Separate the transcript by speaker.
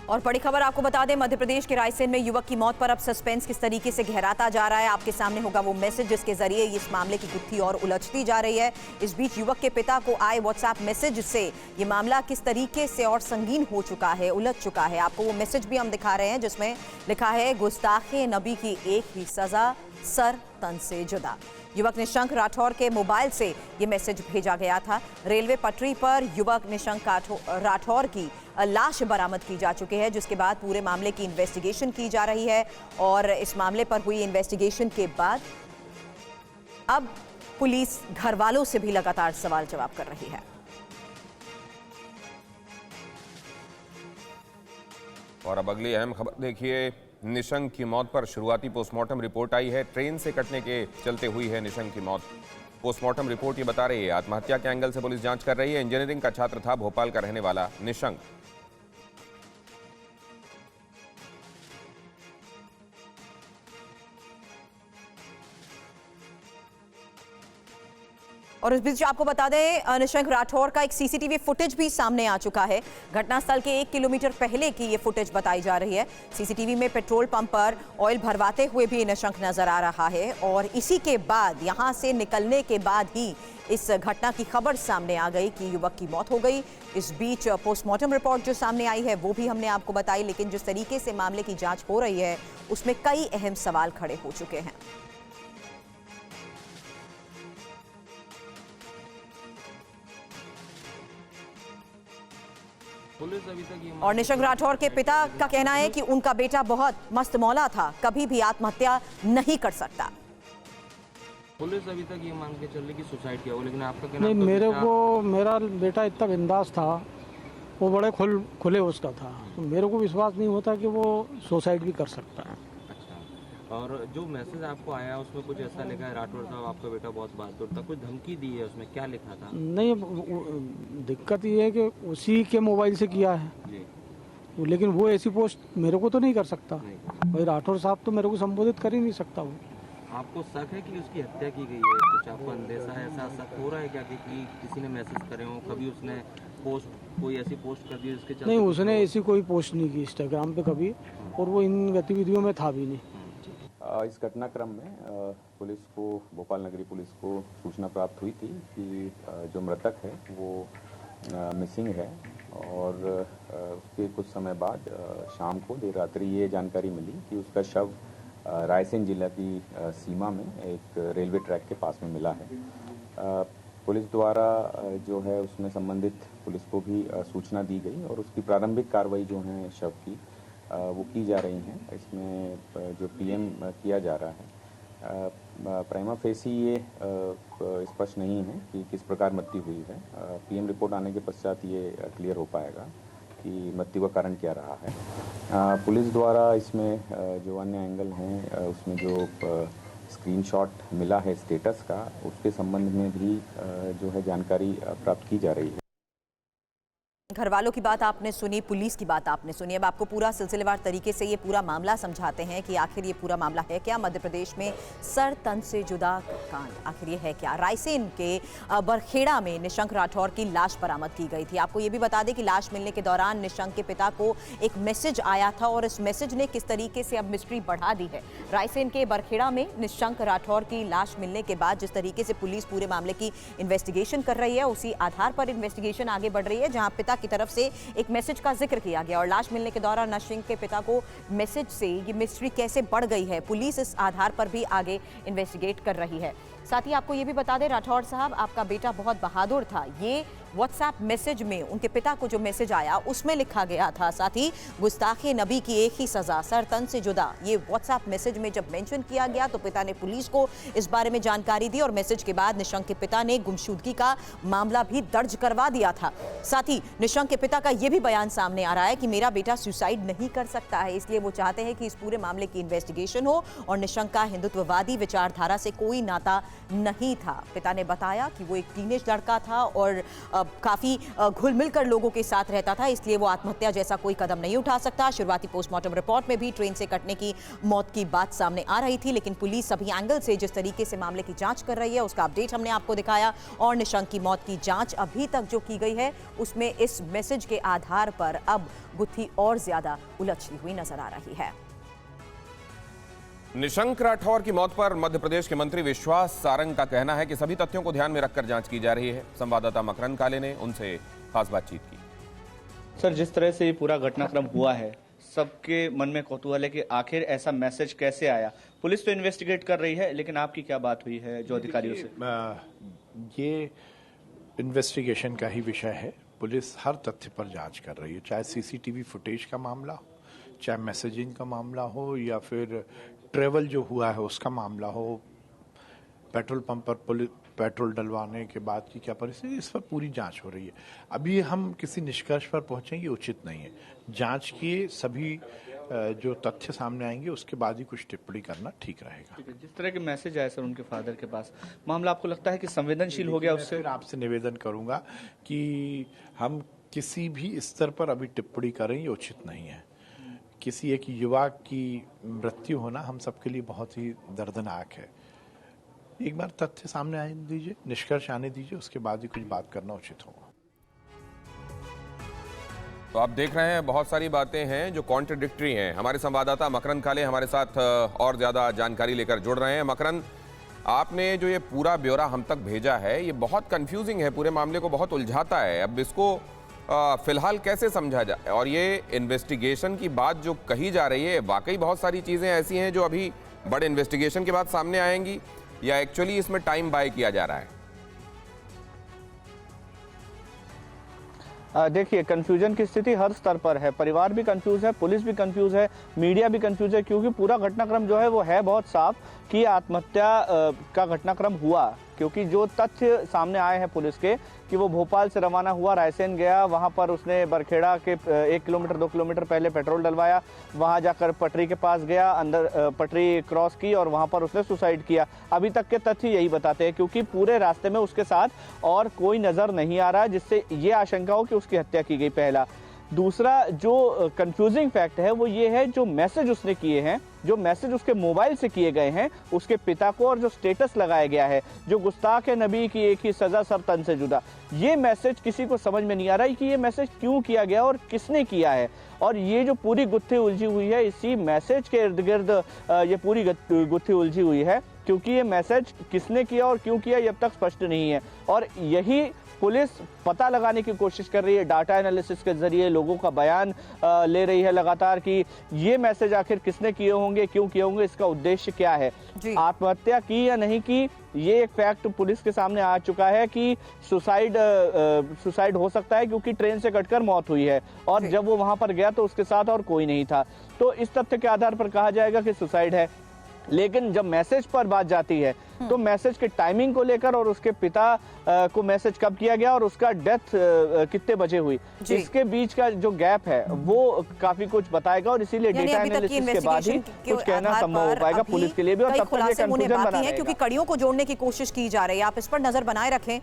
Speaker 1: और बड़ी खबर आपको बता दें, मध्य प्रदेश के रायसेन में युवक की मौत पर अब सस्पेंस किस तरीके से गहराता जा रहा है। आपके सामने होगा वो मैसेज जिसके जरिए इस मामले की गुत्थी और उलझती जा रही है। इस बीच युवक के पिता को आए व्हाट्सएप मैसेज से ये मामला किस तरीके से और संगीन हो चुका है, उलझ चुका है। आपको वो मैसेज भी हम दिखा रहे हैं जिसमें लिखा है, गुस्ताखे नबी की एक ही सजा, सर तन से जुदा। युवक निशंक राठौर के मोबाइल से ये मैसेज भेजा गया था। रेलवे पटरी पर युवक निशंक राठौर की लाश बरामद की जा चुकी है, जिसके बाद पूरे मामले की इन्वेस्टिगेशन की जा रही है। और इस मामले पर हुई इन्वेस्टिगेशन के बाद अब पुलिस घर वालों से भी लगातार सवाल जवाब कर रही है।
Speaker 2: और अब अगली अहम खबर देखिए, निशंक की मौत पर शुरुआती पोस्टमार्टम रिपोर्ट आई है। ट्रेन से कटने के चलते हुई है निशंक की मौत। पोस्टमार्टम रिपोर्ट ये बता रही है, आत्महत्या के एंगल से पुलिस जांच कर रही है। इंजीनियरिंग का छात्र था भोपाल का रहने वाला निशंक।
Speaker 1: और इस बीच आपको बता दें, निशंक राठौर का एक सीसीटीवी फुटेज भी सामने आ चुका है। घटनास्थल के 1 किलोमीटर पहले की ये फुटेज बताई जा रही है। सीसीटीवी में पेट्रोल पंप पर ऑयल भरवाते हुए भी निशंक नजर आ रहा है। और इसी के बाद यहां से निकलने के बाद ही इस घटना की खबर सामने आ गई कि युवक की मौत हो गई। इस बीच पोस्टमार्टम रिपोर्ट जो सामने आई है वो भी हमने आपको बताई, लेकिन जिस तरीके से मामले की जांच हो रही है उसमें कई अहम सवाल खड़े हो चुके हैं। और निशंक राठौर के पिता का कहना है कि उनका बेटा बहुत मस्त मौला था, कभी भी आत्महत्या नहीं कर सकता।
Speaker 3: पुलिस अभी तक ये मान के चल रही कि सुसाइड किया हो, लेकिन आपका कहना
Speaker 4: नहीं, मेरा बेटा इतना बिंदास था, वो बड़े खुले उसका था, तो मेरे को विश्वास नहीं होता कि वो सुसाइड भी कर सकता है।
Speaker 3: अच्छा, और जो मैसेज आपको आया उसमें कुछ ऐसा लिखा है, राठौर साहब आपका बेटा बहुत बहादुर था, कुछ धमकी दी है उसमें, क्या लिखा था?
Speaker 4: नहीं, दिक्कत ये है कि उसी के मोबाइल से किया है जी। लेकिन वो ऐसी पोस्ट मेरे को तो नहीं कर सकता भाई। राठौर साहब तो मेरे को संबोधित कर ही नहीं सकता। वो
Speaker 3: आपको शक है कि उसकी हत्या की गई है? कुछ आपको अंदेशा है, ऐसा शक हो रहा है क्या कि किसी ने मैसेज करे हो, कभी उसने कोई ऐसी पोस्ट कर दी जिसके चलते?
Speaker 4: नहीं, उसने ऐसी कोई पोस्ट नहीं की इंस्टाग्राम पे कभी, और वो इन गतिविधियों में था भी नहीं।
Speaker 5: इस घटनाक्रम में पुलिस को, भोपाल नगरी पुलिस को सूचना प्राप्त हुई थी कि जो मृतक है वो मिसिंग है। और उसके कुछ समय बाद शाम को देर रात्रि ये जानकारी मिली कि उसका शव रायसेन जिला की सीमा में एक रेलवे ट्रैक के पास में मिला है। पुलिस द्वारा जो है उसमें संबंधित पुलिस को भी सूचना दी गई और उसकी प्रारंभिक कार्रवाई जो है शव की वो की जा रही हैं। इसमें जो पीएम किया जा रहा है, प्राइमा फेसी ये स्पष्ट नहीं है कि किस प्रकार मृत्यु हुई है। पीएम रिपोर्ट आने के पश्चात ये क्लियर हो पाएगा कि मृत्यु का कारण क्या रहा है। पुलिस द्वारा इसमें जो अन्य एंगल हैं, उसमें जो स्क्रीनशॉट मिला है स्टेटस का, उसके संबंध में भी जो है जानकारी प्राप्त की जा रही है।
Speaker 1: घर वालों की बात आपने सुनी, पुलिस की बात आपने सुनी। अब आपको पूरा सिलसिलेवार तरीके से ये पूरा मामला समझाते हैं कि आखिर ये पूरा मामला है क्या। मध्य प्रदेश में सर तन से जुदा कांड आखिर ये है क्या। रायसेन के बरखेड़ा में निशंक राठौर की लाश बरामद की गई थी। आपको ये भी बता दें कि लाश मिलने के दौरान निशंक के पिता को एक मैसेज आया था और इस मैसेज ने किस तरीके से अब मिस्ट्री बढ़ा दी है। रायसेन के बरखेड़ा में निशंक राठौर की लाश मिलने के बाद जिस तरीके से पुलिस पूरे मामले की इन्वेस्टिगेशन कर रही है, उसी आधार पर इन्वेस्टिगेशन आगे बढ़ रही है, जहां पिता की तरफ से एक मैसेज का जिक्र किया गया और लाश मिलने के दौरान निशंक के पिता को मैसेज से ये मिस्ट्री कैसे बढ़ गई है, पुलिस इस आधार पर भी आगे इन्वेस्टिगेट कर रही है। साथ ही आपको ये भी बता दें, राठौर साहब आपका बेटा बहुत बहादुर था, ये व्हाट्सएप मैसेज में उनके पिता को जो मैसेज आया उसमें लिखा गया था। साथ ही गुस्ताखे नबी की एक ही सजा, सर तन से जुदा, ये व्हाट्सएप मैसेज में जब मेंशन किया गया तो पिता ने पुलिस को इस बारे में जानकारी दी और मैसेज के बाद निशंक के पिता ने गुमशुदगी का मामला भी दर्ज करवा दिया था। साथ ही निशंक के पिता का यह भी बयान सामने आ रहा है कि मेरा बेटा सुसाइड नहीं कर सकता है, इसलिए वो चाहते हैं कि इस पूरे मामले की इन्वेस्टिगेशन हो और निशंक का हिंदुत्ववादी विचारधारा से कोई नाता नहीं था। पिता ने बताया कि वो एक टीनेज लड़का था और काफ़ी घुल मिल कर लोगों के साथ रहता था, इसलिए वो आत्महत्या जैसा कोई कदम नहीं उठा सकता। शुरुआती पोस्टमार्टम रिपोर्ट में भी ट्रेन से कटने की मौत की बात सामने आ रही थी, लेकिन पुलिस सभी एंगल से जिस तरीके से मामले की जांच कर रही है उसका अपडेट हमने आपको दिखाया। और निशंक की मौत की जांच अभी तक जो की गई है उसमें इस मैसेज के आधार पर अब गुत्थी और ज्यादा उलझती हुई नजर आ रही है।
Speaker 2: निशंक राठौर की मौत पर मध्य प्रदेश के मंत्री विश्वास सारंग का कहना है कि सभी तथ्यों को ध्यान में रखकर जांच की जा रही है। संवाददाता मकरन काले ने उनसे खास बातचीत की।
Speaker 6: सर, जिस तरह से ये पूरा घटनाक्रम हुआ है, सबके मन में कौतूहल है कि आखिर ऐसा मैसेज कैसे आया। पुलिस तो इन्वेस्टिगेट कर रही है, लेकिन आपकी क्या बात हुई है जो अधिकारियों से?
Speaker 7: ये इन्वेस्टिगेशन का ही विषय है। पुलिस हर तथ्य पर जांच कर रही है, चाहे सीसीटीवी फुटेज का मामला हो, चाहे मैसेजिंग का मामला हो, या फिर ट्रेवल जो हुआ है उसका मामला हो, पेट्रोल पंप पर पुलिस पेट्रोल डलवाने के बाद की क्या परिस्थिति, इस पर पूरी जांच हो रही है। अभी हम किसी निष्कर्ष पर पहुंचेंगे उचित नहीं है। जांच किए सभी जो तथ्य सामने आएंगे उसके बाद ही कुछ टिप्पणी करना ठीक रहेगा।
Speaker 6: जिस तरह के मैसेज आए सर उनके फादर के पास, मामला आपको लगता है कि संवेदनशील हो गया उससे?
Speaker 7: फिर आपसे निवेदन करूंगा कि हम किसी भी स्तर पर अभी टिप्पणी करें, ये उचित नहीं है। किसी एक युवा की मृत्यु होना हम सबके लिए बहुत ही दर्दनाक है। एक बार तथ्य सामने आने दीजिए, निष्कर्ष आने दीजिए, उसके बाद ही कुछ बात करना उचित होगा।
Speaker 2: तो आप देख रहे हैं बहुत सारी बातें हैं जो कॉन्ट्रडिक्टरी हैं। हमारे संवाददाता मकरन काले हमारे साथ और ज्यादा जानकारी लेकर जुड़ रहे हैं। मकरन, आपने जो ये पूरा ब्यौरा हम तक भेजा है ये बहुत कंफ्यूजिंग है, पूरे मामले को बहुत उलझाता है। अब इसको फिलहाल कैसे समझा जाए? और ये इन्वेस्टिगेशन की बात जो कही जा रही है, वाकई बहुत सारी चीजें ऐसी हैं जो अभी बड़े इन्वेस्टिगेशन के बाद सामने आएंगी, या एक्चुअली इसमें टाइम बाय किया जा रहा है?
Speaker 6: देखिए, कंफ्यूजन की स्थिति हर स्तर पर है। परिवार भी कंफ्यूज है, पुलिस भी कंफ्यूज है, मीडिया भी कंफ्यूज है, क्योंकि पूरा घटनाक्रम जो है वो है बहुत साफ कि आत्महत्या का घटनाक्रम हुआ। क्योंकि जो तथ्य सामने आए हैं पुलिस के कि वो भोपाल से रवाना हुआ, रायसेन गया, वहां पर उसने बरखेड़ा के 1 किलोमीटर 2 किलोमीटर पहले पेट्रोल डलवाया, वहां जाकर पटरी के पास गया, अंदर पटरी क्रॉस की और वहां पर उसने सुसाइड किया। अभी तक के तथ्य यही बताते हैं, क्योंकि पूरे रास्ते में उसके साथ और कोई नजर नहीं आ रहा है जिससे ये आशंका हो कि उसकी हत्या की गई। पहला। दूसरा जो कंफ्यूजिंग फैक्ट है वो ये है जो मैसेज उसने किए हैं, जो मैसेज उसके मोबाइल से किए गए हैं उसके पिता को, और जो स्टेटस लगाया गया है, जो गुस्ताख नबी की एक ही सजा सर तन से जुदा, ये मैसेज किसी को समझ में नहीं आ रहा है कि ये मैसेज क्यों किया गया और किसने किया है। और ये जो पूरी गुत्थी उलझी हुई है, इसी मैसेज के इर्द गिर्द ये पूरी गुत्थी उलझी हुई है, क्योंकि ये मैसेज किसने किया और क्यों किया ये अब तक स्पष्ट नहीं है। और यही पुलिस पता लगाने की कोशिश कर रही है, डाटा एनालिसिस के जरिए लोगों का बयान ले रही है लगातार कि ये मैसेज आखिर किसने किए होंगे, क्यों किए होंगे, इसका उद्देश्य क्या है। आत्महत्या की या नहीं की, ये एक फैक्ट पुलिस के सामने आ चुका है कि सुसाइड हो सकता है, क्योंकि ट्रेन से कटकर मौत हुई है और जब वो वहां पर गया तो उसके साथ और कोई नहीं था। तो इस तथ्य के आधार पर कहा जाएगा कि सुसाइड है। लेकिन जब मैसेज पर बात जाती है तो मैसेज के टाइमिंग को लेकर और उसके पिता को मैसेज कब किया गया और उसका डेथ कितने बजे हुई, इसके बीच का जो गैप है वो काफी कुछ बताएगा। और इसीलिए डेटा एनालिसिस के बाद ही कुछ कहना संभव हो पाएगा पुलिस के लिए भी। और तब तक ये कंफ्यूजन बना रहेगा,
Speaker 1: क्योंकि कड़ियों को जोड़ने की कोशिश की जा रही है। आप इस पर नजर बनाए रखें।